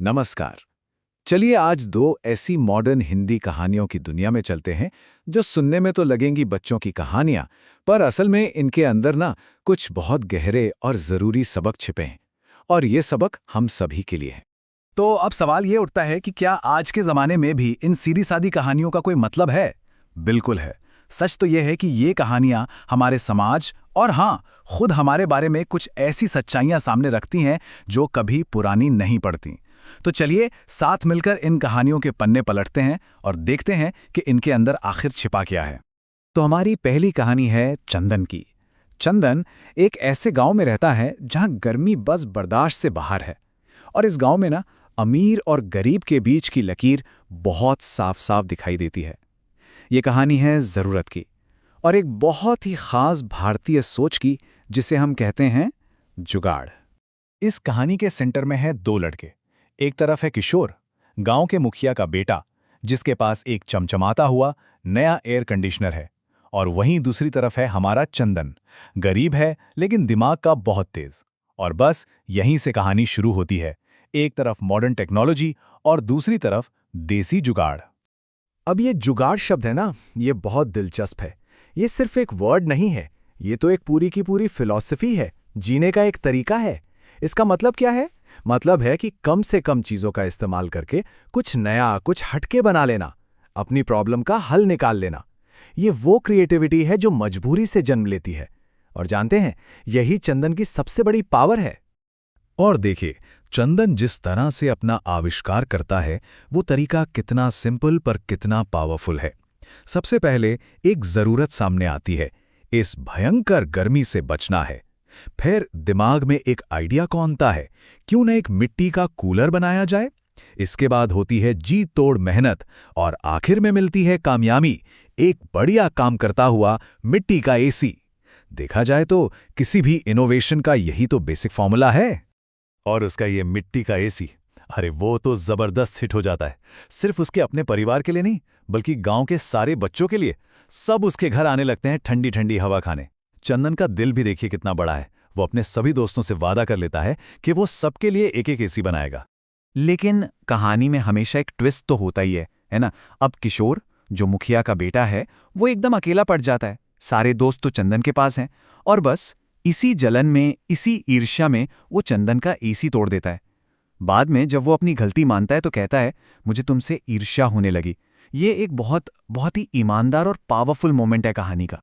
नमस्कार। चलिए आज दो ऐसी मॉडर्न हिंदी कहानियों की दुनिया में चलते हैं जो सुनने में तो लगेंगी बच्चों की कहानियां, पर असल में इनके अंदर ना कुछ बहुत गहरे और जरूरी सबक छिपे हैं। और ये सबक हम सभी के लिए हैं। तो अब सवाल ये उठता है कि क्या आज के जमाने में भी इन सीधी सादी कहानियों का कोई मतलब है? बिल्कुल है। सच तो यह है कि ये कहानियां हमारे समाज और हाँ, खुद हमारे बारे में कुछ ऐसी सच्चाइयां सामने रखती हैं जो कभी पुरानी नहीं पड़ती। तो चलिए साथ मिलकर इन कहानियों के पन्ने पलटते हैं और देखते हैं कि इनके अंदर आखिर छिपा क्या है। तो हमारी पहली कहानी है चंदन की। चंदन एक ऐसे गांव में रहता है जहां गर्मी बस बर्दाश्त से बाहर है। और इस गांव में ना अमीर और गरीब के बीच की लकीर बहुत साफ साफ दिखाई देती है। ये कहानी है ज़रूरत की और एक बहुत ही खास भारतीय सोच की, जिसे हम कहते हैं जुगाड़। इस कहानी के सेंटर में है दो लड़के। एक तरफ है किशोर, गांव के मुखिया का बेटा, जिसके पास एक चमचमाता हुआ नया एयर कंडीशनर है। और वहीं दूसरी तरफ है हमारा चंदन, गरीब है लेकिन दिमाग का बहुत तेज। और बस यहीं से कहानी शुरू होती है। एक तरफ मॉडर्न टेक्नोलॉजी और दूसरी तरफ देसी जुगाड़। अब ये जुगाड़ शब्द है ना, ये बहुत दिलचस्प है। ये सिर्फ एक वर्ड नहीं है, ये तो एक पूरी की पूरी फिलॉसफी है, जीने का एक तरीका है। इसका मतलब क्या है? मतलब है कि कम से कम चीजों का इस्तेमाल करके कुछ नया, कुछ हटके बना लेना, अपनी प्रॉब्लम का हल निकाल लेना। ये वो क्रिएटिविटी है जो मजबूरी से जन्म लेती है। और जानते हैं, यही चंदन की सबसे बड़ी पावर है। और देखिए, चंदन जिस तरह से अपना आविष्कार करता है, वो तरीका कितना सिंपल पर कितना पावरफुल है। सबसे पहले एक जरूरत सामने आती है, इस भयंकर गर्मी से बचना है। फिर दिमाग में एक आइडिया कौनता है, क्यों न एक मिट्टी का कूलर बनाया जाए। इसके बाद होती है जी तोड़ मेहनत और आखिर में मिलती है कामयाबी, एक बढ़िया काम करता हुआ मिट्टी का एसी। देखा जाए तो किसी भी इनोवेशन का यही तो बेसिक फॉर्मूला है। और उसका ये मिट्टी का एसी, अरे वो तो जबरदस्त हिट हो जाता है। सिर्फ उसके अपने परिवार के लिए नहीं, बल्कि गांव के सारे बच्चों के लिए। सब उसके घर आने लगते हैं ठंडी ठंडी हवा खाने। चंदन का दिल भी देखिए कितना बड़ा है। वो अपने सभी दोस्तों से वादा कर लेता है कि वो सबके लिए एक एक एसी बनाएगा। लेकिन कहानी में हमेशा एक ट्विस्ट तो होता ही है ना? अब किशोर, जो मुखिया का बेटा है, वो एकदम अकेला पड़ जाता है। सारे दोस्त तो चंदन के पास हैं और बस इसी जलन में, इसी ईर्ष्या में वो चंदन का एसी तोड़ देता है। बाद में जब वो अपनी गलती मानता है तो कहता है, मुझे तुमसे ईर्ष्या होने लगी। ये एक बहुत बहुत ही ईमानदार और पावरफुल मोमेंट है कहानी का।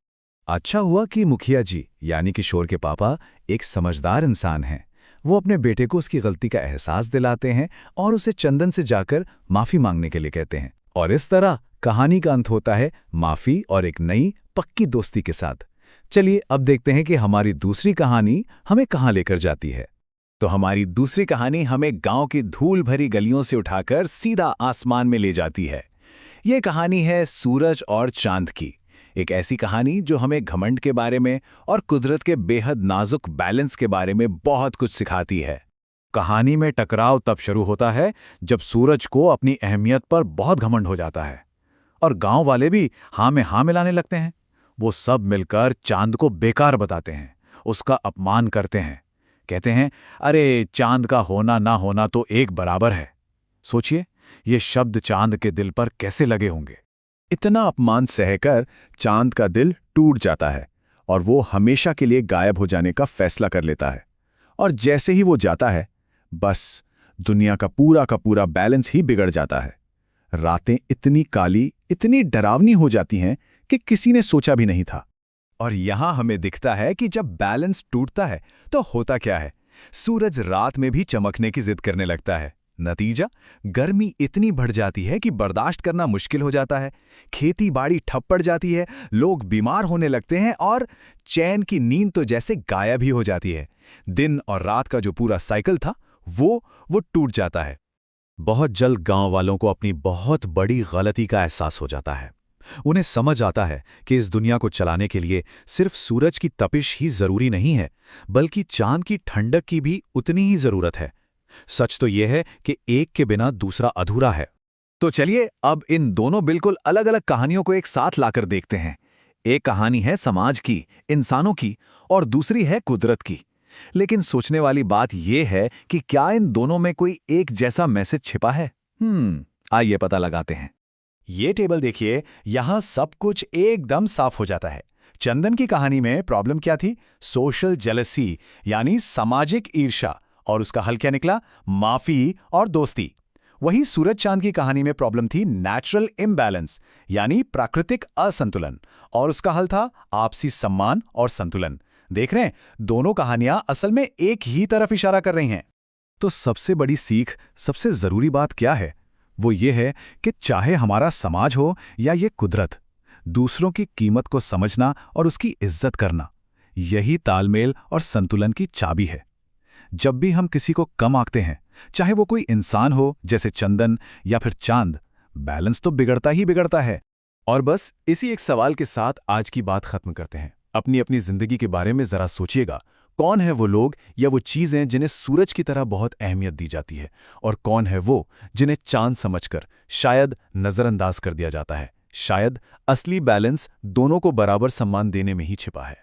अच्छा हुआ कि मुखिया जी यानी किशोर के पापा एक समझदार इंसान हैं। वो अपने बेटे को उसकी गलती का एहसास दिलाते हैं और उसे चंदन से जाकर माफी मांगने के लिए कहते हैं। और इस तरह कहानी का अंत होता है माफी और एक नई पक्की दोस्ती के साथ। चलिए अब देखते हैं कि हमारी दूसरी कहानी हमें कहां लेकर जाती है। तो हमारी दूसरी कहानी हमें गांव की धूल भरी गलियों से उठाकर सीधा आसमान में ले जाती है। ये कहानी है सूरज और चांद की। एक ऐसी कहानी जो हमें घमंड के बारे में और कुदरत के बेहद नाजुक बैलेंस के बारे में बहुत कुछ सिखाती है। कहानी में टकराव तब शुरू होता है जब सूरज को अपनी अहमियत पर बहुत घमंड हो जाता है और गांव वाले भी हाँ में हाँ मिलाने लगते हैं। वो सब मिलकर चांद को बेकार बताते हैं, उसका अपमान करते हैं। कहते हैं, अरे चांद का होना ना होना तो एक बराबर है। सोचिए, ये शब्द चांद के दिल पर कैसे लगे होंगे। इतना अपमान सहकर चांद का दिल टूट जाता है और वो हमेशा के लिए गायब हो जाने का फैसला कर लेता है। और जैसे ही वो जाता है, बस दुनिया का पूरा बैलेंस ही बिगड़ जाता है। रातें इतनी काली, इतनी डरावनी हो जाती हैं कि किसी ने सोचा भी नहीं था। और यहां हमें दिखता है कि जब बैलेंस टूटता है तो होता क्या है। सूरज रात में भी चमकने की जिद करने लगता है। नतीजा, गर्मी इतनी बढ़ जाती है कि बर्दाश्त करना मुश्किल हो जाता है। खेती बाड़ी ठप पड़ जाती है, लोग बीमार होने लगते हैं और चैन की नींद तो जैसे गायब ही हो जाती है। दिन और रात का जो पूरा साइकिल था वो टूट जाता है। बहुत जल्द गांव वालों को अपनी बहुत बड़ी गलती का एहसास हो जाता है। उन्हें समझ आता है कि इस दुनिया को चलाने के लिए सिर्फ सूरज की तपिश ही जरूरी नहीं है, बल्कि चांद की ठंडक की भी उतनी ही जरूरत है। सच तो यह है कि एक के बिना दूसरा अधूरा है। तो चलिए अब इन दोनों बिल्कुल अलग अलग कहानियों को एक साथ लाकर देखते हैं। एक कहानी है समाज की, इंसानों की, और दूसरी है कुदरत की। लेकिन सोचने वाली बात यह है कि क्या इन दोनों में कोई एक जैसा मैसेज छिपा है? आइए पता लगाते हैं। ये टेबल देखिए, यहां सब कुछ एकदम साफ हो जाता है। चंदन की कहानी में प्रॉब्लम क्या थी? सोशल जेलसी, यानी सामाजिक ईर्ष्या, और उसका हल क्या निकला? माफी और दोस्ती। वही सूरज चांद की कहानी में प्रॉब्लम थी नेचुरल इम्बैलेंस, यानी प्राकृतिक असंतुलन, और उसका हल था आपसी सम्मान और संतुलन। देख रहे हैं, दोनों कहानियां असल में एक ही तरफ इशारा कर रही हैं। तो सबसे बड़ी सीख, सबसे जरूरी बात क्या है? वो ये है कि चाहे हमारा समाज हो या ये कुदरत, दूसरों की कीमत को समझना और उसकी इज्जत करना, यही तालमेल और संतुलन की चाबी है। जब भी हम किसी को कम आंकते हैं, चाहे वो कोई इंसान हो जैसे चंदन या फिर चांद, बैलेंस तो बिगड़ता ही बिगड़ता है। और बस इसी एक सवाल के साथ आज की बात खत्म करते हैं। अपनी अपनी जिंदगी के बारे में जरा सोचिएगा, कौन है वो लोग या वो चीजें जिन्हें सूरज की तरह बहुत अहमियत दी जाती है, और कौन है वो जिन्हें चांद समझकर शायद नजरअंदाज कर दिया जाता है। शायद असली बैलेंस दोनों को बराबर सम्मान देने में ही छिपा है।